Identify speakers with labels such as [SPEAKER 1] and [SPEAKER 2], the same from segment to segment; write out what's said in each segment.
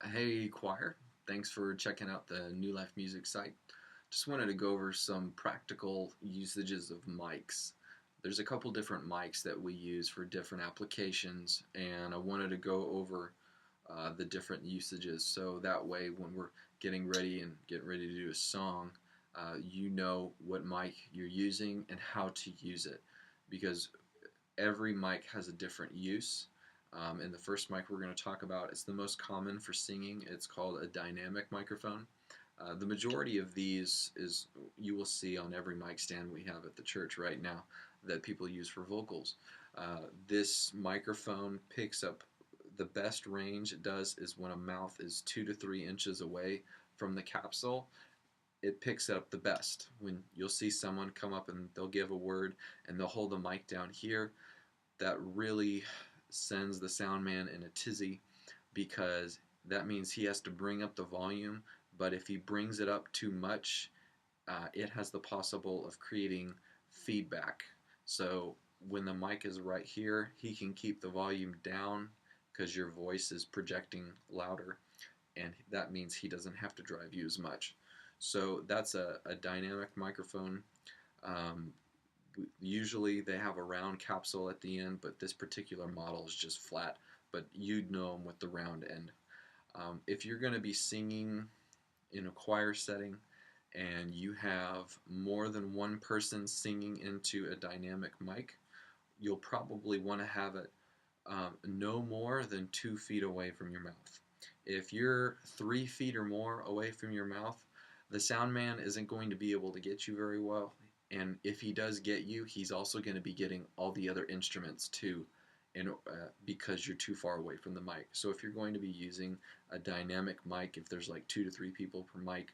[SPEAKER 1] Hey choir, thanks for checking out the New Life Music site. Just wanted to go over some practical usages of mics. There's a couple different mics that we use for different applications, and I wanted to go over the different usages so that way when we're getting ready to do a song, you know what mic you're using and how to use it because every mic has a different use. And the first mic we're going to talk about is the most common for singing. It's called a dynamic microphone. The majority of these is you will see on every mic stand we have at the church right now that people use for vocals. This microphone picks up the best range it does is when a mouth is 2 to 3 inches away from the capsule. It picks up the best when you'll see someone come up and they'll give a word and they'll hold the mic down here. That really sends the sound man in a tizzy because that means he has to bring up the volume, but if he brings it up too much, it has the possible of creating feedback. So when the mic is right here, he can keep the volume down because your voice is projecting louder, and that means he doesn't have to drive you as much. So that's a dynamic microphone. Um, Usually they have a round capsule at the end, but this particular model is just flat, but you'd know them with the round end. If you're going to be singing in a choir setting and you have more than one person singing into a dynamic mic, you'll probably want to have it no more than 2 feet away from your mouth. If you're 3 feet or more away from your mouth, the sound man isn't going to be able to get you very well. And if he does get you, he's also going to be getting all the other instruments too, because you're too far away from the mic. So if you're going to be using a dynamic mic, if there's like 2 to 3 people per mic,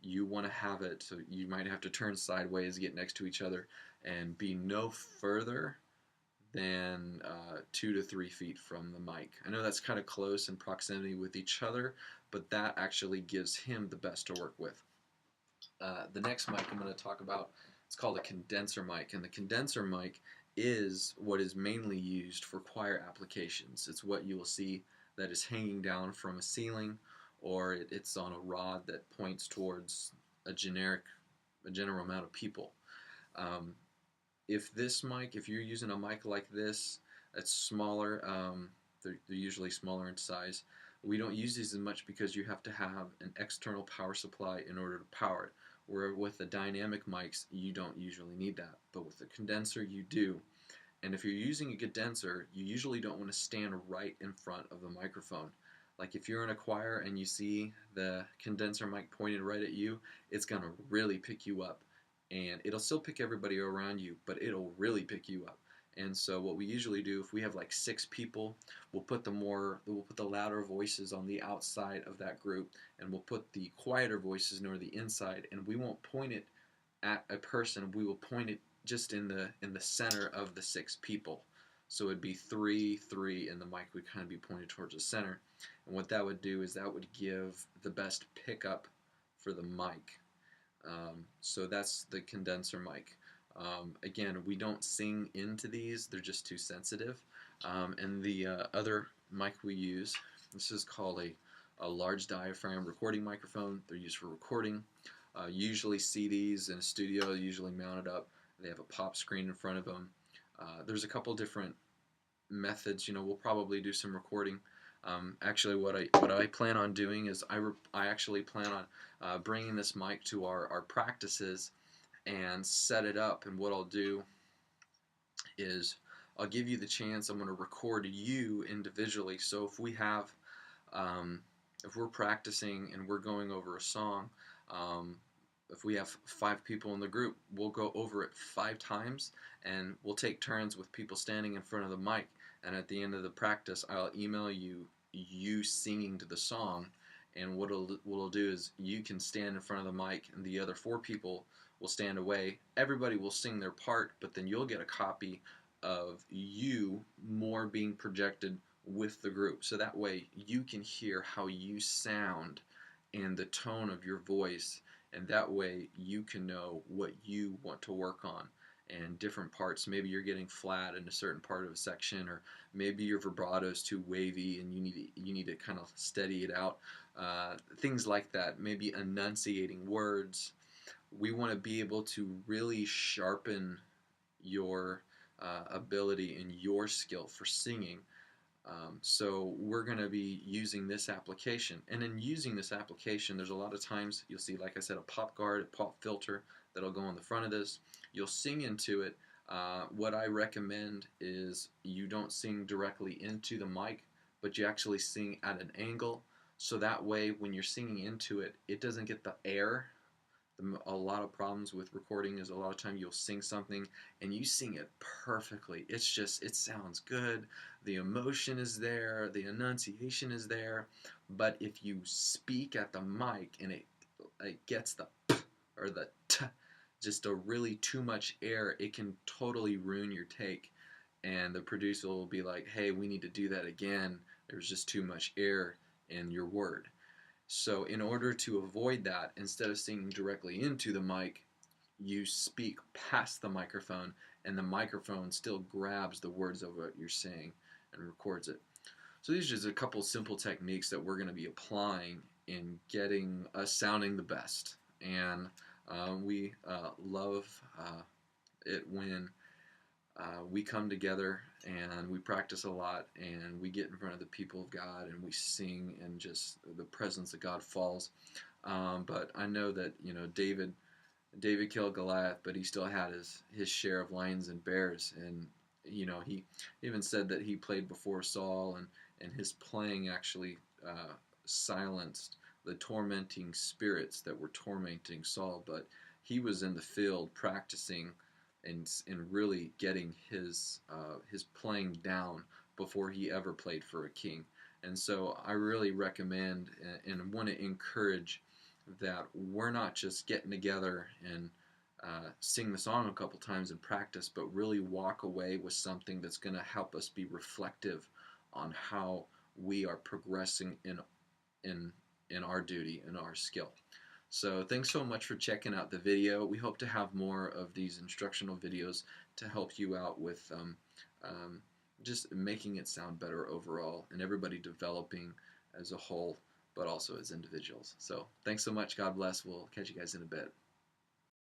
[SPEAKER 1] you want to have it so you might have to turn sideways, get next to each other, and be no further than 2 to 3 feet from the mic. I know that's kind of close in proximity with each other, but that actually gives him the best to work with. The next mic I'm going to talk about, it's called a condenser mic, and the condenser mic is what is mainly used for choir applications. It's what you will see that is hanging down from a ceiling, or it's on a rod that points towards a general amount of people. Um, if you're using a mic like this, it's smaller. They're usually smaller in size. We don't use these as much because you have to have an external power supply in order to power it. Where with the dynamic mics, you don't usually need that. But with the condenser, you do. And if you're using a condenser, you usually don't want to stand right in front of the microphone. Like if you're in a choir and you see the condenser mic pointed right at you, it's going to really pick you up. And it'll still pick everybody around you, but it'll really pick you up. And so what we usually do, if we have like 6 people, we'll put the louder voices on the outside of that group, and we'll put the quieter voices near the inside, and we won't point it at a person. We will point it just in the center of the 6 people. So it'd be 3, 3, and the mic would kind of be pointed towards the center. And what that would do is that would give the best pickup for the mic. So that's the condenser mic. Again, we don't sing into these; they're just too sensitive. And the other mic we use, this is called a large diaphragm recording microphone. They're used for recording. Usually see these in a studio, usually mounted up. They have a pop screen in front of them. There's a couple different methods. We'll probably do some recording. Actually, what I plan on doing is I actually plan on bringing this mic to our practices and set it up. And what I'll do is I'll give you the chance. I'm going to record you individually. So um, if we're practicing and we're going over a song, um, if we have 5 people in the group, we'll go over it 5 times, and we'll take turns with people standing in front of the mic. And at the end of the practice, I'll email you singing to the song. And what I'll do is you can stand in front of the mic, and the other 4 people will stand away. Everybody will sing their part, but then you'll get a copy of you more being projected with the group. So that way you can hear how you sound and the tone of your voice, and that way you can know what you want to work on. and different parts. Maybe you're getting flat in a certain part of a section, or maybe your vibrato is too wavy and you need to kind of steady it out. Things like that. Maybe enunciating words. We want to be able to really sharpen your ability and your skill for singing. So we're going to be using this application. And in using this application, there's a lot of times you'll see, like I said, a pop guard, a pop filter that'll go on the front of this. You'll sing into it. What I recommend is you don't sing directly into the mic, but you actually sing at an angle. So that way, when you're singing into it, it doesn't get the air. A lot of problems with recording is a lot of time you'll sing something and you sing it perfectly. It's just, it sounds good. The emotion is there, the enunciation is there. But if you speak at the mic and it gets the p or the t, just a really too much air, it can totally ruin your take. And the producer will be like, hey, we need to do that again. There's just too much air in your word. So in order to avoid that, instead of singing directly into the mic, you speak past the microphone, and the microphone still grabs the words of what you're saying and records it. So these are just a couple simple techniques that we're going to be applying in getting us sounding the best. And we love it when we come together and we practice a lot and we get in front of the people of God and we sing and just the presence of God falls. But I know that David killed Goliath, but he still had his share of lions and bears. And he even said that he played before Saul, and his playing actually silenced the tormenting spirits that were tormenting Saul. But he was in the field practicing and really getting his playing down before he ever played for a king. And so I really recommend and want to encourage that we're not just getting together and sing the song a couple times and practice, but really walk away with something that's going to help us be reflective on how we are progressing in our duty and our skill. So thanks so much for checking out the video. We hope to have more of these instructional videos to help you out with just making it sound better overall and everybody developing as a whole, but also as individuals. So thanks so much. God bless. We'll catch you guys in a bit.